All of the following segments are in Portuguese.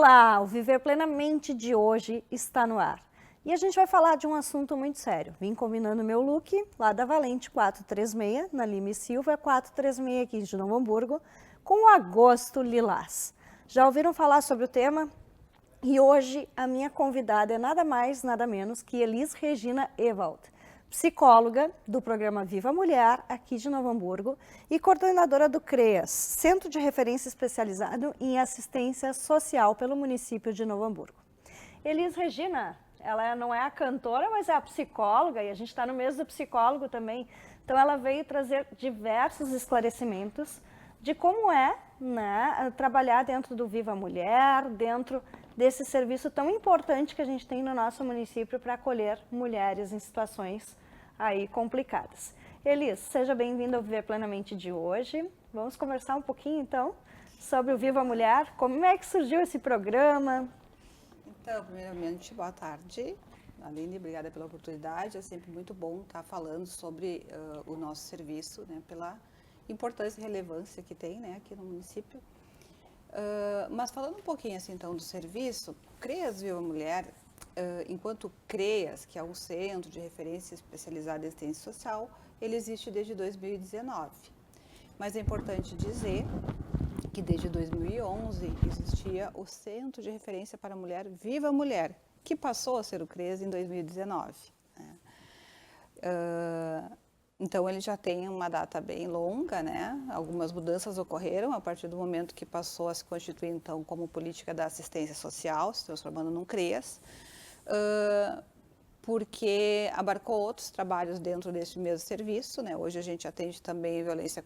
Olá, o Viver Plenamente de hoje está no ar. E a gente vai falar de um assunto muito sério. Vim combinando meu look lá da Valente 436, na Lima e Silva, 436 aqui de Novo Hamburgo, com o Agosto Lilás. Já ouviram falar sobre o tema? E hoje a minha convidada é nada mais, nada menos que Elis Regina Ewald, psicóloga do programa Viva Mulher, aqui de Novo Hamburgo, e coordenadora do CREAS, Centro de Referência Especializado em Assistência Social pelo município de Novo Hamburgo. Elis Regina, ela não é a cantora, mas é a psicóloga, e a gente está no mês do psicólogo também, então ela veio trazer diversos esclarecimentos de como é, né, trabalhar dentro do Viva Mulher, dentro desse serviço tão importante que a gente tem no nosso município para acolher mulheres em situações aí complicadas. Elis, seja bem-vinda ao Viver Plenamente de hoje. Vamos conversar um pouquinho, então, sobre o Viva Mulher. Como é que surgiu esse programa? Então, primeiramente, boa tarde. Aline, obrigada pela oportunidade. É sempre muito bom estar falando sobre o nosso serviço, né, pela importância e relevância que tem, né, aqui no município. Mas falando um pouquinho assim, então, do serviço, CREAS Viva Mulher, enquanto CREAS, que é um centro de referência especializado em assistência social, ele existe desde 2019. Mas é importante dizer que desde 2011 existia o Centro de Referência para a Mulher Viva Mulher, que passou a ser o CREAS em 2019. Né? Então, ele já tem uma data bem longa, né? Algumas mudanças ocorreram a partir do momento que passou a se constituir, então, como política da assistência social, se transformando num CREAS, porque abarcou outros trabalhos dentro desse mesmo serviço, né? Hoje a gente atende também violência,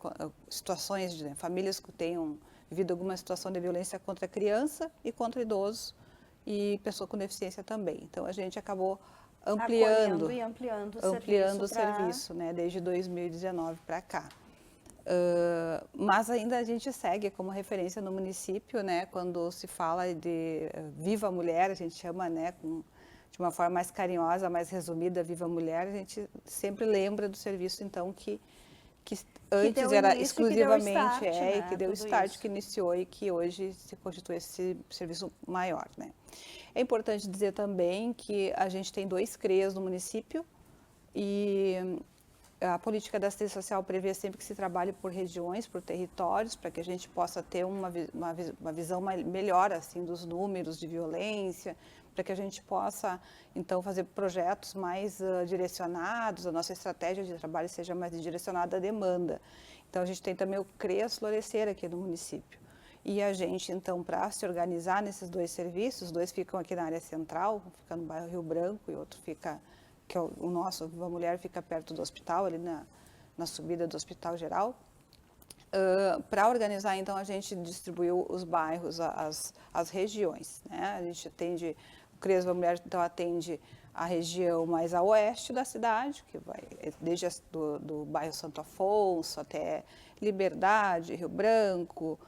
situações de famílias que tenham vivido alguma situação de violência contra a criança e contra idoso e pessoa com deficiência também. Então, a gente acabou ampliando o serviço, né, desde 2019 para cá. Mas ainda a gente segue como referência no município, né, quando se fala de Viva Mulher, a gente chama, né, de uma forma mais carinhosa, mais resumida, Viva Mulher, a gente sempre lembra do serviço, então, que antes era exclusivamente que deu start, que iniciou e que hoje se constitui esse serviço maior, né? É importante dizer também que a gente tem 2 CREAS no município e a política da assistência social prevê sempre que se trabalhe por regiões, por territórios, para que a gente possa ter uma visão melhor assim, dos números de violência, para que a gente possa, então, fazer projetos mais direcionados, a nossa estratégia de trabalho seja mais direcionada à demanda. Então, a gente tem também o CREAS Florescer aqui no município. E a gente, então, para se organizar nesses 2 serviços, 2 ficam aqui na área central, um fica no bairro Rio Branco e outro fica, que é o nosso, Viva Mulher, fica perto do hospital, ali na subida do Hospital Geral. Para organizar, então, a gente distribuiu os bairros, as regiões, né? A gente atende, o CREAS Viva Mulher, então, atende a região mais a oeste da cidade, que vai desde do bairro Santo Afonso até Liberdade, Rio Branco,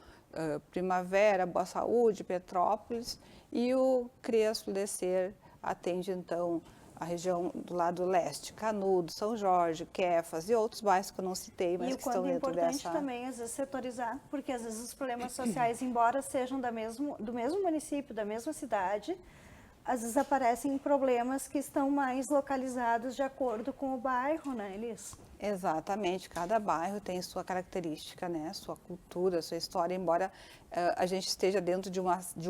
Primavera, Boa Saúde, Petrópolis, e o CREAS Florescer atende, então, a região do lado leste, Canudo, São Jorge, Quefas e outros bairros que eu não citei, mas que estão dentro dessa... E o quanto é importante também, às vezes, setorizar, porque às vezes os problemas sociais, embora sejam do mesmo município, da mesma cidade, às vezes aparecem problemas que estão mais localizados de acordo com o bairro, né, Elis? Exatamente, cada bairro tem sua característica, né, sua cultura, sua história, embora a gente esteja dentro de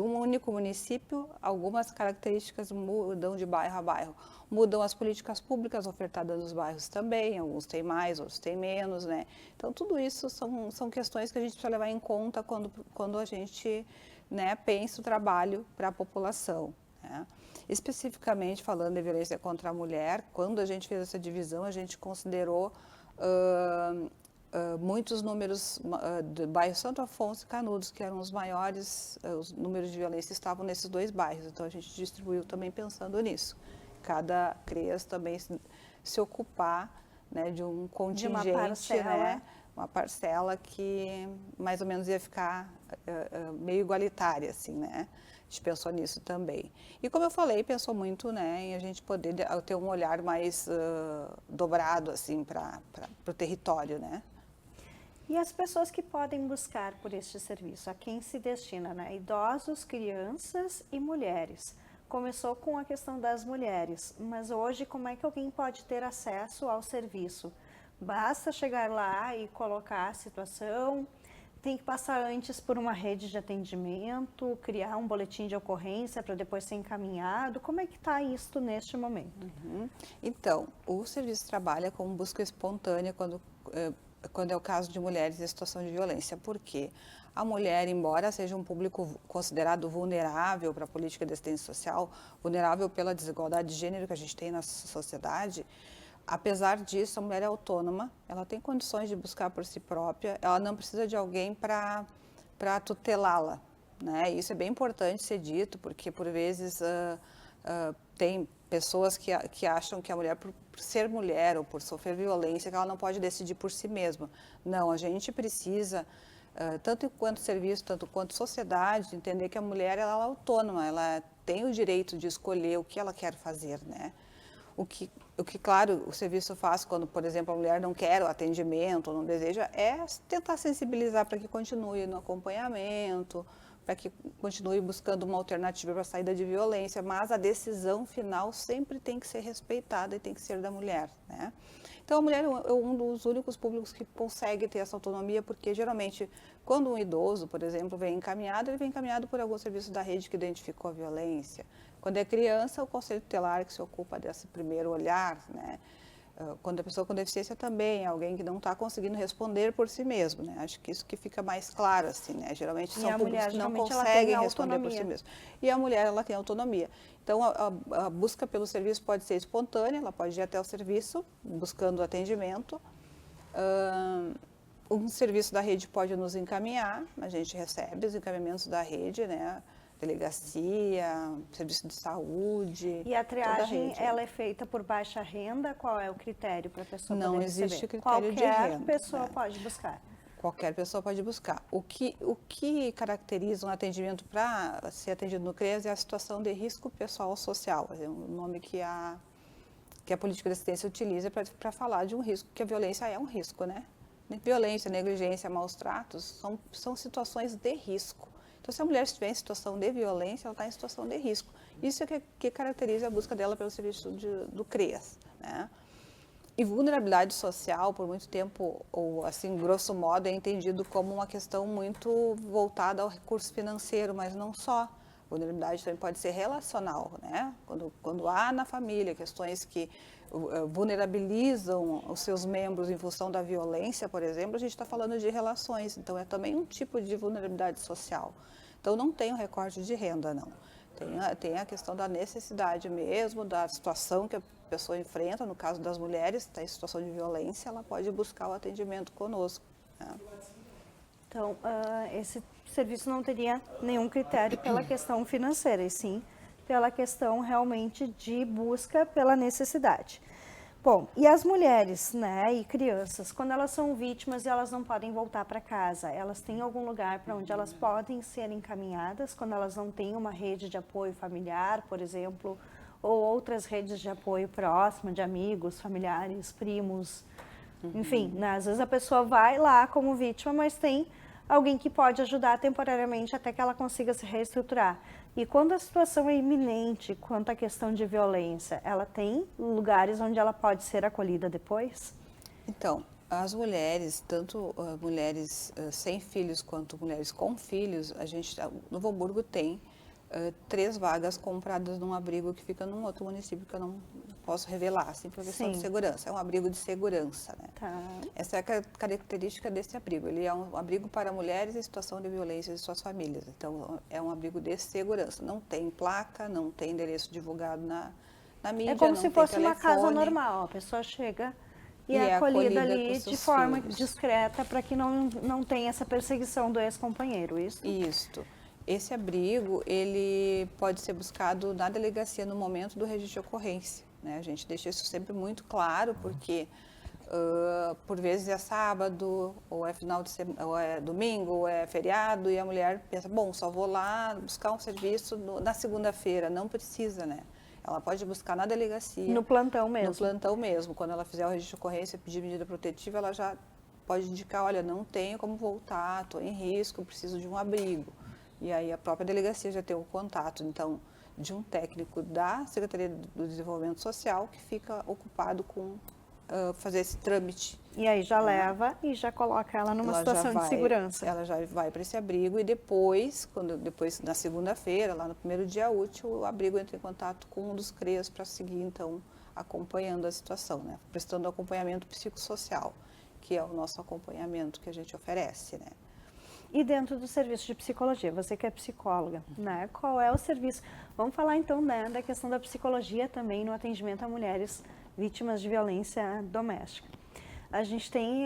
um único município, algumas características mudam de bairro a bairro. Mudam as políticas públicas ofertadas nos bairros também, alguns têm mais, outros têm menos, né. Então, tudo isso são questões que a gente precisa levar em conta quando a gente, né, pensa o trabalho para a população, né. Especificamente falando de violência contra a mulher, quando a gente fez essa divisão, a gente considerou muitos números do bairro Santo Afonso e Canudos, que eram os maiores, os números de violência estavam nesses 2 bairros, então a gente distribuiu também pensando nisso. Cada CREAS também se ocupar, né, de um contingente, né, uma parcela que mais ou menos ia ficar meio igualitária, assim, né? A gente pensou nisso também. E como eu falei, pensou muito, né, em a gente poder ter um olhar mais dobrado, assim, para o território, né? E as pessoas que podem buscar por este serviço, a quem se destina, né? Idosos, crianças e mulheres. Começou com a questão das mulheres, mas hoje como é que alguém pode ter acesso ao serviço? Basta chegar lá e colocar a situação, tem que passar antes por uma rede de atendimento, criar um boletim de ocorrência para depois ser encaminhado. Como é que está isso neste momento? Então, o serviço trabalha com busca espontânea quando é o caso de mulheres em situação de violência. Por quê? A mulher, embora seja um público considerado vulnerável para a política de assistência social, vulnerável pela desigualdade de gênero que a gente tem na sociedade, apesar disso, a mulher é autônoma, ela tem condições de buscar por si própria, ela não precisa de alguém para tutelá-la, né? Isso é bem importante ser dito, porque por vezes tem pessoas que acham que a mulher, por ser mulher ou por sofrer violência, que ela não pode decidir por si mesma. Não, a gente precisa, tanto enquanto serviço, tanto quanto sociedade, entender que a mulher ela é autônoma, ela tem o direito de escolher o que ela quer fazer, né? O que, claro, o serviço faz quando, por exemplo, a mulher não quer o atendimento ou não deseja, é tentar sensibilizar para que continue no acompanhamento, para que continue buscando uma alternativa para a saída de violência, mas a decisão final sempre tem que ser respeitada e tem que ser da mulher, né? Então, a mulher é um dos únicos públicos que consegue ter essa autonomia, porque geralmente, quando um idoso, por exemplo, vem encaminhado, ele vem encaminhado por algum serviço da rede que identificou a violência. Quando é criança, o conselho tutelar que se ocupa desse primeiro olhar, né? Quando a pessoa com deficiência também, alguém que não está conseguindo responder por si mesmo, né? Acho que isso que fica mais claro, assim, né? Geralmente são públicos que não conseguem responder por si mesmo. E a mulher, ela tem autonomia. Então, a busca pelo serviço pode ser espontânea, ela pode ir até o serviço, buscando atendimento. Um serviço da rede pode nos encaminhar, a gente recebe os encaminhamentos da rede, né? Delegacia, serviço de saúde. E a triagem, ela é feita por baixa renda? Qual é o critério para a pessoa poder receber? Não existe critério de renda. Qualquer pessoa pode buscar. Qualquer pessoa pode buscar. O que caracteriza um atendimento para ser atendido no CREAS é a situação de risco pessoal ou social. É um nome que a política de assistência utiliza para falar de um risco, que a violência é um risco, né? Violência, negligência, maus tratos são situações de risco. Então, se a mulher estiver em situação de violência, ela está em situação de risco. Isso é que caracteriza a busca dela pelo serviço do CREAS, né? E vulnerabilidade social, por muito tempo, ou assim, grosso modo, é entendido como uma questão muito voltada ao recurso financeiro, mas não só. Vulnerabilidade também pode ser relacional, né? Quando há na família questões que vulnerabilizam os seus membros em função da violência, por exemplo, a gente está falando de relações, então é também um tipo de vulnerabilidade social. Então não tem um recorte de renda, não. Tem a questão da necessidade mesmo, da situação que a pessoa enfrenta, no caso das mulheres, está em situação de violência, ela pode buscar o atendimento conosco, né? Então, esse serviço não teria nenhum critério pela questão financeira, e sim pela questão realmente de busca pela necessidade. Bom, e as mulheres, né, e crianças, quando elas são vítimas e elas não podem voltar para casa, elas têm algum lugar para onde elas podem ser encaminhadas quando elas não têm uma rede de apoio familiar, por exemplo, ou outras redes de apoio próxima, de amigos, familiares, primos, enfim, né, às vezes a pessoa vai lá como vítima, mas tem alguém que pode ajudar temporariamente até que ela consiga se reestruturar. E quando a situação é iminente quanto à questão de violência, ela tem lugares onde ela pode ser acolhida depois? Então, as mulheres, tanto mulheres sem filhos quanto mulheres com filhos, a gente, Novo Hamburgo tem 3 vagas compradas num abrigo que fica num outro município que eu não posso revelar, assim, por questão de segurança. É um abrigo de segurança, né? Tá. Essa é a característica desse abrigo. Ele é um abrigo para mulheres em situação de violência e suas famílias. Então, é um abrigo de segurança. Não tem placa, não tem endereço divulgado na mídia, é como não se tem fosse telefone. uma casa normal. A pessoa chega e é acolhida ali de forma discreta para que não tenha essa perseguição do ex-companheiro, isso? Isso. Esse abrigo, ele pode ser buscado na delegacia no momento do registro de ocorrência, né? A gente deixa isso sempre muito claro, porque por vezes é sábado, ou é final de semana, ou é domingo, ou é feriado, e a mulher pensa, bom, só vou lá buscar um serviço na segunda-feira. Não precisa, né? Ela pode buscar na delegacia. No plantão mesmo. No plantão mesmo. Quando ela fizer o registro de ocorrência, pedir medida protetiva, ela já pode indicar, olha, não tenho como voltar, estou em risco, preciso de um abrigo. E aí a própria delegacia já tem o contato, então, de um técnico da Secretaria do Desenvolvimento Social que fica ocupado com fazer esse trâmite. E aí já leva e já coloca ela numa situação de segurança. Ela já vai para esse abrigo e depois na segunda-feira, lá no primeiro dia útil, o abrigo entra em contato com um dos CREAs para seguir, então, acompanhando a situação, né? Prestando acompanhamento psicossocial, que é o nosso acompanhamento que a gente oferece, né? E dentro do serviço de psicologia, você que é psicóloga, né? Qual é o serviço? Vamos falar então, né, da questão da psicologia também no atendimento a mulheres vítimas de violência doméstica. A gente tem,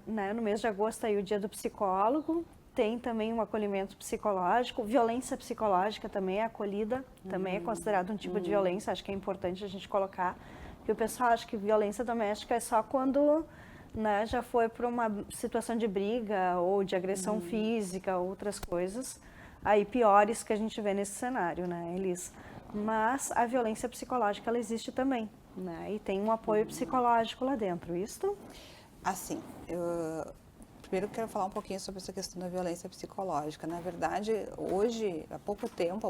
né, no mês de agosto aí o Dia do Psicólogo, tem também um acolhimento psicológico, violência psicológica também é acolhida, também é considerado um tipo de violência, acho que é importante a gente colocar, porque o pessoal acha que violência doméstica é só quando, né, já foi para uma situação de briga ou de agressão física, outras coisas, aí piores que a gente vê nesse cenário, né, Elis? Mas a violência psicológica, ela existe também, né, e tem um apoio psicológico lá dentro, isso? Assim, primeiro eu quero falar um pouquinho sobre essa questão da violência psicológica. Na verdade, hoje, há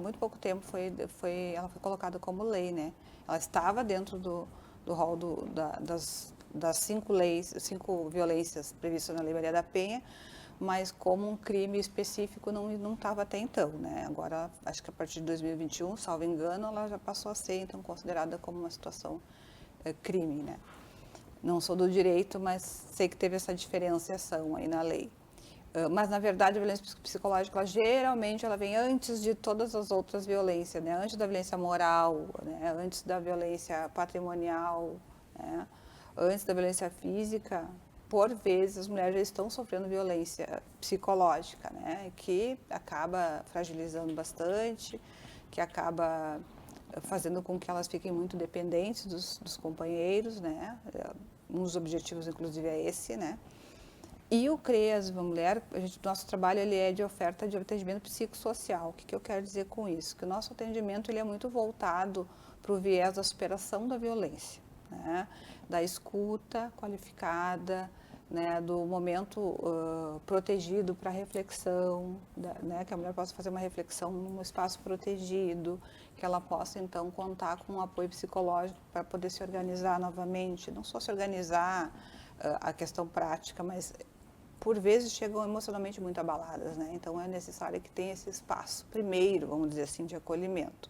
muito pouco tempo, ela foi colocada como lei, né? Ela estava dentro do rol das 5 violências previstas na Lei Maria da Penha, mas como um crime específico não estava até então, né? Agora, acho que a partir de 2021, salvo engano, ela já passou a ser, então, considerada como uma situação crime, né? Não sou do direito, mas sei que teve essa diferenciação aí na lei. Mas, na verdade, a violência psicológica, geralmente, ela vem antes de todas as outras violências, né? Antes da violência moral, né? Antes da violência patrimonial, né? Antes da violência física. Por vezes, as mulheres já estão sofrendo violência psicológica, né? Que acaba fragilizando bastante, que acaba fazendo com que elas fiquem muito dependentes dos companheiros, né? Um dos objetivos, inclusive, é esse, né? E o CREAS Mulher, nosso trabalho ele é de oferta de atendimento psicossocial. O que eu quero dizer com isso? Que o nosso atendimento ele é muito voltado para o viés da superação da violência, né? Da escuta qualificada, né? Do momento protegido para reflexão, né? Que a mulher possa fazer uma reflexão num espaço protegido, que ela possa, então, contar com um apoio psicológico para poder se organizar novamente, não só se organizar a questão prática, mas, por vezes, chegam emocionalmente muito abaladas, né? Então, é necessário que tenha esse espaço, primeiro, vamos dizer assim, de acolhimento.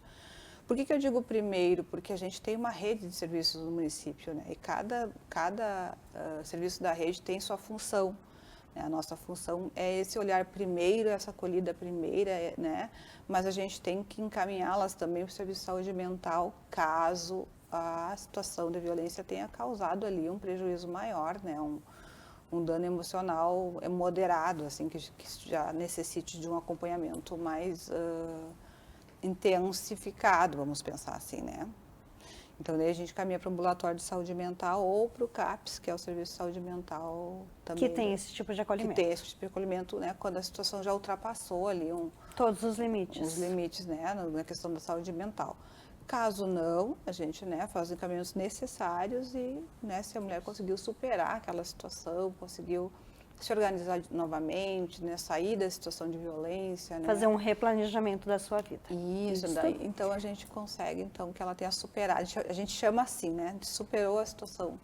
Por que eu digo primeiro? Porque a gente tem uma rede de serviços no município, né? E cada serviço da rede tem sua função. A nossa função é esse olhar primeiro, essa acolhida primeira, né? Mas a gente tem que encaminhá-las também para o serviço de saúde mental, caso a situação de violência tenha causado ali um prejuízo maior, né? Um dano emocional moderado, assim, que já necessite de um acompanhamento mais intensificado, vamos pensar assim, né? Então, daí a gente caminha para o ambulatório de saúde mental ou para o CAPS, que é o Serviço de Saúde Mental também. Que tem esse tipo de acolhimento. Que tem esse tipo de acolhimento, né? Quando a situação já ultrapassou ali todos os limites. Os limites, né? Na questão da saúde mental. Caso não, a gente, né, faz os encaminhamentos necessários e, né, se a mulher conseguiu superar aquela situação, conseguiu se organizar novamente, né, sair da situação de violência, né? Fazer um replanejamento da sua vida. Isso. Daí, então a gente consegue então que ela tenha superado, a gente chama assim, né, superou a situação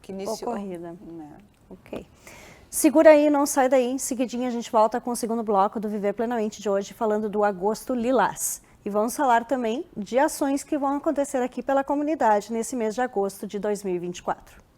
que iniciou. Ocorrida. Né? Ok. Segura aí, não sai daí, em seguidinho a gente volta com o segundo bloco do Viver Plenamente de hoje, falando do Agosto Lilás. E vamos falar também de ações que vão acontecer aqui pela comunidade nesse mês de agosto de 2024.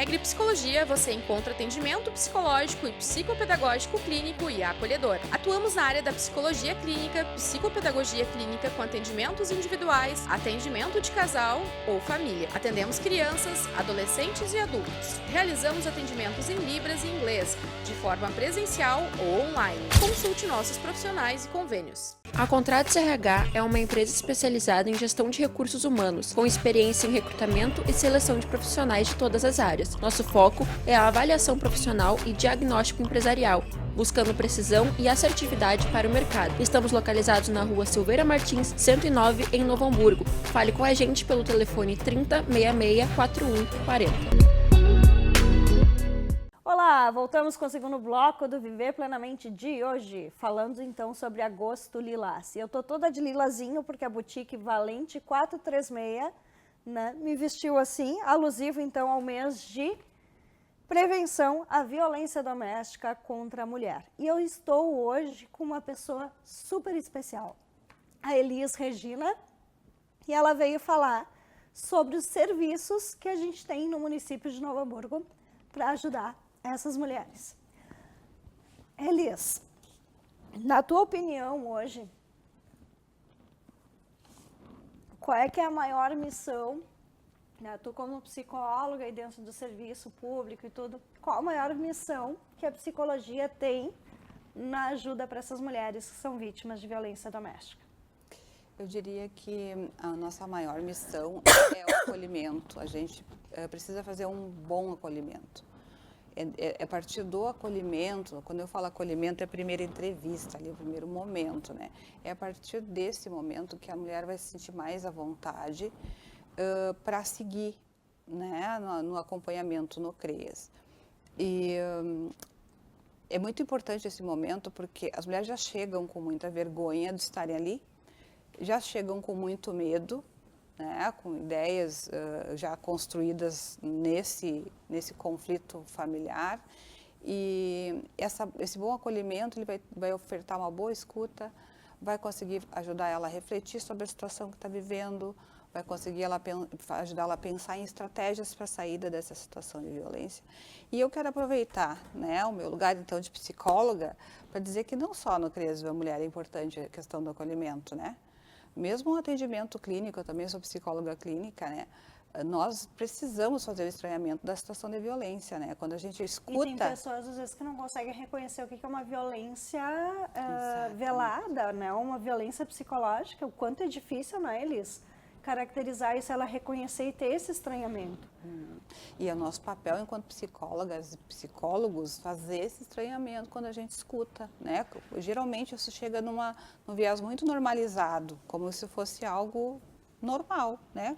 Tigre Psicologia você encontra atendimento psicológico e psicopedagógico clínico e acolhedor. Atuamos na área da psicologia clínica, psicopedagogia clínica com atendimentos individuais, atendimento de casal ou família. Atendemos crianças, adolescentes e adultos. Realizamos atendimentos em Libras e inglês, de forma presencial ou online. Consulte nossos profissionais e convênios. A Contratos RH é uma empresa especializada em gestão de recursos humanos, com experiência em recrutamento e seleção de profissionais de todas as áreas. Nosso foco é a avaliação profissional e diagnóstico empresarial, buscando precisão e assertividade para o mercado. Estamos localizados na Rua Silveira Martins, 109, em Novo Hamburgo. Fale com a gente pelo telefone 30 66 41 40. Olá, voltamos com o segundo bloco do Viver Plenamente de hoje, falando então sobre agosto lilás. E eu tô toda de lilazinho porque a boutique Valente 436, né, me vestiu assim, alusivo então ao mês de prevenção à violência doméstica contra a mulher. E eu estou hoje com uma pessoa super especial, a Elis Regina, e ela veio falar sobre os serviços que a gente tem no município de Novo Hamburgo para ajudar essas mulheres. Elis, na tua opinião hoje, qual é que é a maior missão, né, tu como psicóloga e dentro do serviço público e tudo, qual a maior missão que a psicologia tem na ajuda para essas mulheres que são vítimas de violência doméstica? Eu diria que a nossa maior missão é o acolhimento. A gente precisa fazer um bom acolhimento. É a partir do acolhimento, quando eu falo acolhimento, é a primeira entrevista, ali, o primeiro momento, né? É a partir desse momento que a mulher vai se sentir mais à vontade para seguir, né, no acompanhamento no CREAS. E é muito importante esse momento porque as mulheres já chegam com muita vergonha de estarem ali, já chegam com muito medo, né, com ideias já construídas nesse conflito familiar, e esse bom acolhimento ele vai ofertar uma boa escuta, vai conseguir ajudar ela a refletir sobre a situação que está vivendo, vai conseguir ajudar ela a pensar em estratégias para a saída dessa situação de violência. E eu quero aproveitar, né, o meu lugar então de psicóloga para dizer que não só no CREAS Viva Mulher é importante a questão do acolhimento, né? Mesmo um atendimento clínico, eu também sou psicóloga clínica, né? Nós precisamos fazer o estranhamento da situação de violência, né? Quando a gente escuta... E tem pessoas, às vezes, que não conseguem reconhecer o que é uma violência velada, né? Uma violência psicológica, o quanto é difícil, né, Elis? Caracterizar isso, ela reconhecer e ter esse estranhamento. E é o nosso papel enquanto psicólogas e psicólogos fazer esse estranhamento quando a gente escuta, né? Geralmente isso chega num viés muito normalizado, como se fosse algo normal, né?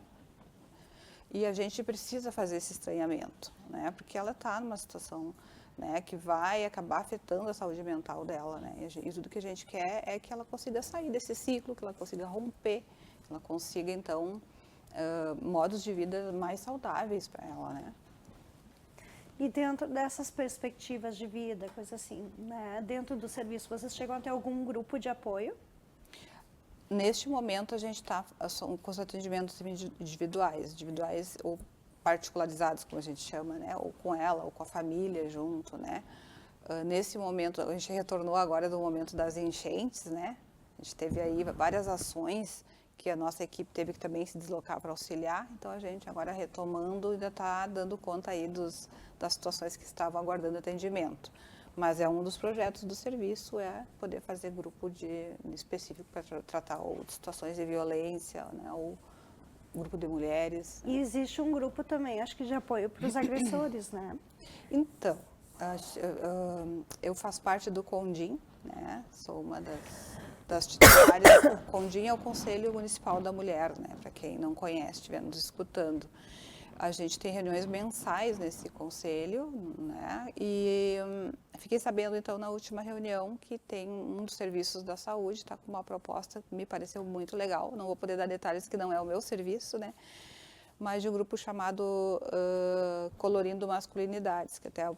E a gente precisa fazer esse estranhamento, né? Porque ela está numa situação, né, que vai acabar afetando a saúde mental dela, né? E tudo que a gente quer é que ela consiga sair desse ciclo, que ela consiga romper, ela consiga, então, modos de vida mais saudáveis para ela, né? E dentro dessas perspectivas de vida, coisa assim, né? Dentro do serviço, vocês chegam a ter algum grupo de apoio? Neste momento, a gente está com os atendimentos individuais ou particularizados, como a gente chama, né? Ou com ela, ou com a família junto, né? Nesse momento, a gente retornou agora do momento das enchentes, né? A gente teve aí várias ações que a nossa equipe teve que também se deslocar para auxiliar, então a gente agora retomando ainda está dando conta aí das situações que estavam aguardando atendimento. Mas é um dos projetos do serviço, é poder fazer grupo específico para tratar ou de situações de violência, né, ou grupo de mulheres. E existe um grupo também, acho que de apoio para os agressores, né? Então, eu faço parte do CONDIM, né, sou uma das titulares. O CONDIM é o Conselho Municipal da Mulher, né? Para quem não conhece, estiver nos escutando. A gente tem reuniões mensais nesse conselho, né? E fiquei sabendo, então, na última reunião, que tem um dos serviços da saúde, está com uma proposta que me pareceu muito legal. Não vou poder dar detalhes, que não é o meu serviço, né? Mas de um grupo chamado Colorindo Masculinidades, que até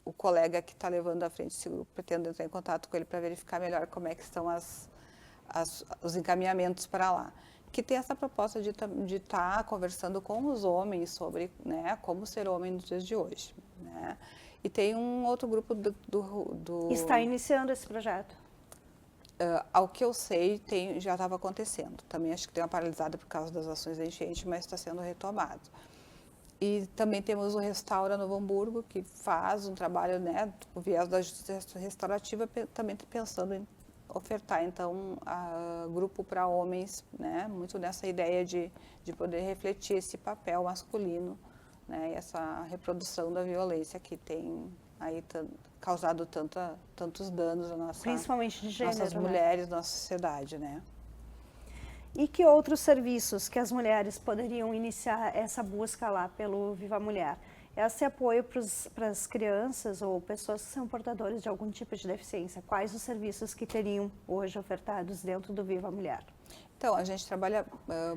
o colega que está levando à frente esse grupo, pretendo entrar em contato com ele para verificar melhor como é que estão os encaminhamentos para lá. que tem essa proposta de estar conversando com os homens sobre, né, como ser homem nos dias de hoje, né? E tem um outro grupo Está iniciando esse projeto? Ao que eu sei, já estava acontecendo. Também acho que deu uma paralisada por causa das ações da enchente, mas está sendo retomado. E também temos o Restaura Novo Hamburgo, que faz um trabalho, né, o viés da justiça restaurativa, também pensando em ofertar, então, grupo para homens, né, muito nessa ideia de poder refletir esse papel masculino, né, e essa reprodução da violência que tem aí causado tantos danos às Principalmente de gênero, nossas mulheres, nossa sociedade, né? E que outros serviços que as mulheres poderiam iniciar essa busca lá pelo Viva Mulher? Esse apoio para as crianças ou pessoas que são portadoras de algum tipo de deficiência. Quais os serviços que teriam hoje ofertados dentro do Viva Mulher? Então, a gente trabalha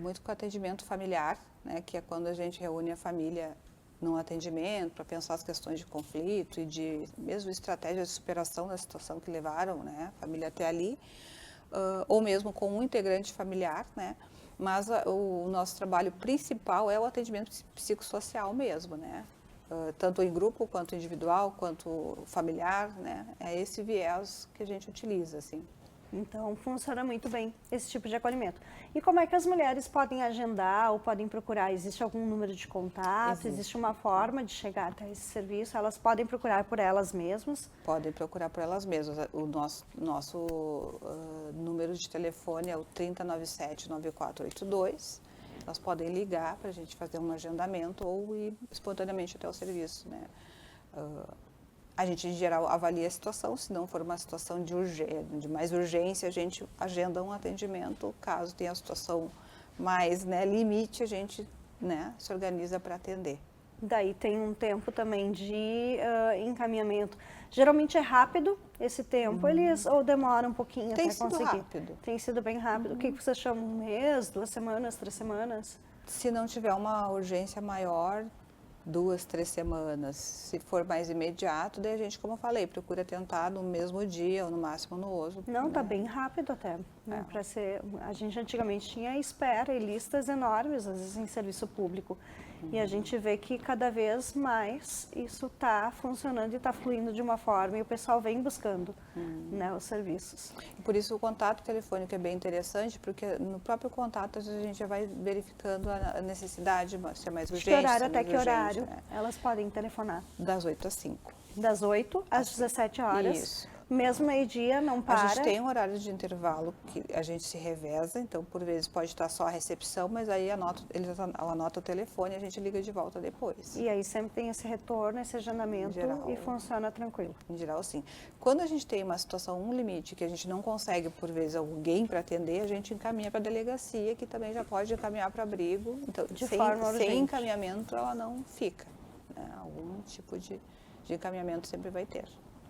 muito com atendimento familiar, né, que é quando a gente reúne a família num atendimento para pensar as questões de conflito e de mesmo estratégias de superação da situação que levaram, né, a família até ali, ou mesmo com um integrante familiar, né? Mas o nosso trabalho principal é o atendimento psicossocial mesmo, né? Tanto em grupo, quanto individual, quanto familiar, né? É esse viés que a gente utiliza, assim. Então, funciona muito bem esse tipo de acolhimento. E como é que as mulheres podem agendar ou podem procurar? Existe algum número de contato? Existe uma forma de chegar até esse serviço? Elas podem procurar por elas mesmas? Podem procurar por elas mesmas. O nosso número de telefone é o 3097-9482. Elas podem ligar para a gente fazer um agendamento ou ir espontaneamente até o serviço, né? A gente, em geral, avalia a situação. Se não for uma situação de mais urgência, a gente agenda um atendimento. Caso tenha a situação mais, né, limite, a gente, né, se organiza para atender. Daí tem um tempo também de encaminhamento. Geralmente é rápido esse tempo, eles ou demora um pouquinho até conseguir? Tem sido rápido. Tem sido bem rápido. O que você chama? Um mês, 2 semanas, 3 semanas? Se não tiver uma urgência maior, 2, 3 semanas. Se for mais imediato, daí a gente, como eu falei, procura tentar no mesmo dia ou no máximo no outro. Não, tá né? bem rápido até. Né? Para ser, a gente antigamente tinha espera e listas enormes, às vezes em serviço público. E a gente vê que cada vez mais isso está funcionando e está fluindo de uma forma e o pessoal vem buscando né, os serviços. Por isso o contato telefônico é bem interessante, porque no próprio contato às vezes a gente já vai verificando a necessidade, se é mais urgente. Que horário até mais que urgente, horário né? elas podem telefonar? Das 8 às 5. Das 8 às 17 horas. Isso. Mesmo meio-dia, não para. A gente tem um horário de intervalo que a gente se reveza, então por vezes pode estar só a recepção, mas aí ela anota o telefone e a gente liga de volta depois. E aí sempre tem esse retorno, esse agendamento e funciona tranquilo. Em geral, sim. Quando a gente tem uma situação, um limite, que a gente não consegue, por vezes, alguém para atender, a gente encaminha para a delegacia, que também já pode encaminhar para abrigo. Então, sem encaminhamento, ela não fica. Né? Algum tipo de encaminhamento sempre vai ter.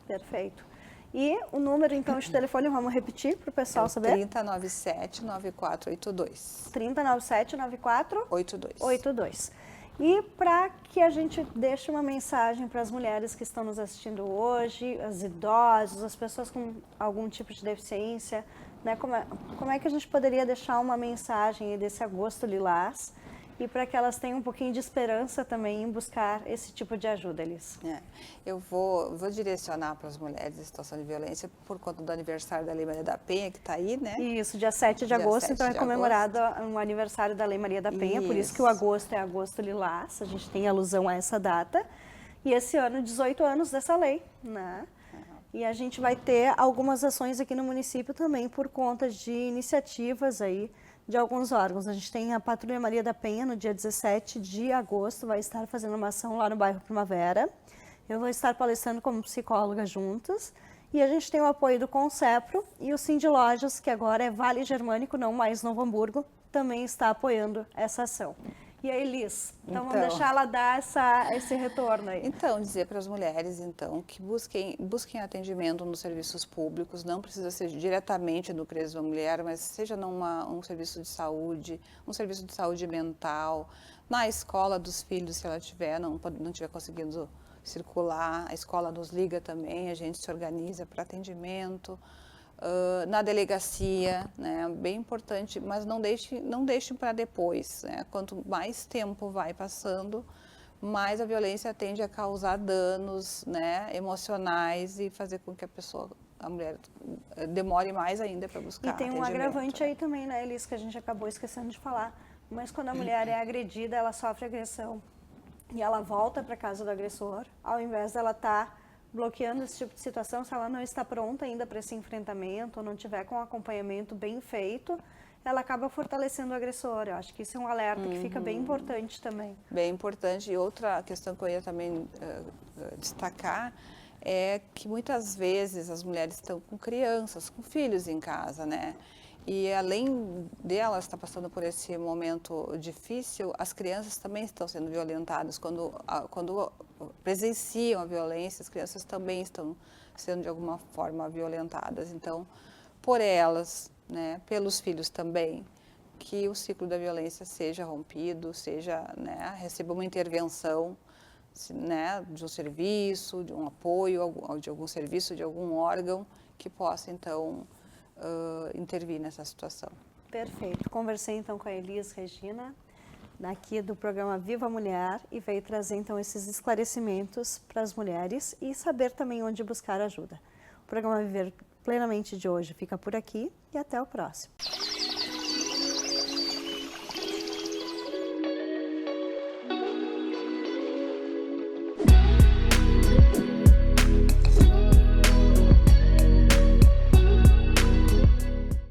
Perfeito. E o número, então, de telefone, vamos repetir para o pessoal saber? 3097-9482. 3097-9482. E para que a gente deixe uma mensagem para as mulheres que estão nos assistindo hoje, as idosas, as pessoas com algum tipo de deficiência, né? Como é que a gente poderia deixar uma mensagem desse agosto lilás e para que elas tenham um pouquinho de esperança também em buscar esse tipo de ajuda, Elis? Eu vou direcionar para as mulheres em situação de violência por conta do aniversário da Lei Maria da Penha, que está aí, né? Isso, dia 7 de agosto, então é comemorado o aniversário da Lei Maria da Penha, por isso que o agosto é agosto lilás, a gente tem alusão a essa data. E esse ano, 18 anos dessa lei, né? E a gente vai ter algumas ações aqui no município também por conta de iniciativas aí de alguns órgãos. A gente tem a Patrulha Maria da Penha no dia 17 de agosto, vai estar fazendo uma ação lá no bairro Primavera. Eu vou estar palestrando como psicóloga juntos. E a gente tem o apoio do Concepro e o Cindy Lojas, que agora é Vale Germânico, não mais Novo Hamburgo, também está apoiando essa ação. E aí, Liz, então vamos deixar ela dar esse retorno aí. Então, dizer para as mulheres, então, que busquem atendimento nos serviços públicos, não precisa ser diretamente no CRES da Mulher, mas seja um serviço de saúde, um serviço de saúde mental, na escola dos filhos, se ela não estiver conseguindo circular, a escola nos liga também, a gente se organiza para atendimento. na delegacia, né? Bem importante, mas não deixe para depois, né? Quanto mais tempo vai passando, mais a violência tende a causar danos, né, emocionais e fazer com que a mulher demore mais ainda para buscar E tem um atendimento, agravante né? aí também, né, Elis, que a gente acabou esquecendo de falar. Mas quando a mulher é agredida, ela sofre agressão e ela volta para casa do agressor, ao invés dela estar bloqueando esse tipo de situação, se ela não está pronta ainda para esse enfrentamento, ou não tiver com um acompanhamento bem feito, ela acaba fortalecendo o agressor. Eu acho que isso é um alerta que fica bem importante também. Bem importante. E outra questão que eu ia também destacar é que muitas vezes as mulheres estão com crianças, com filhos em casa, né? E além delas estar passando por esse momento difícil, as crianças também estão sendo violentadas. Quando presenciam a violência, as crianças também estão sendo de alguma forma violentadas. Então, por elas, né, pelos filhos também, que o ciclo da violência seja rompido, né, receba uma intervenção, né, de um serviço, de um apoio, de algum serviço, de algum órgão que possa, então, intervir nessa situação. Perfeito. Conversei então com a Elis Regina, daqui do programa Viva Mulher, e veio trazer então esses esclarecimentos para as mulheres e saber também onde buscar ajuda. O programa Viver Plenamente de hoje fica por aqui e até o próximo.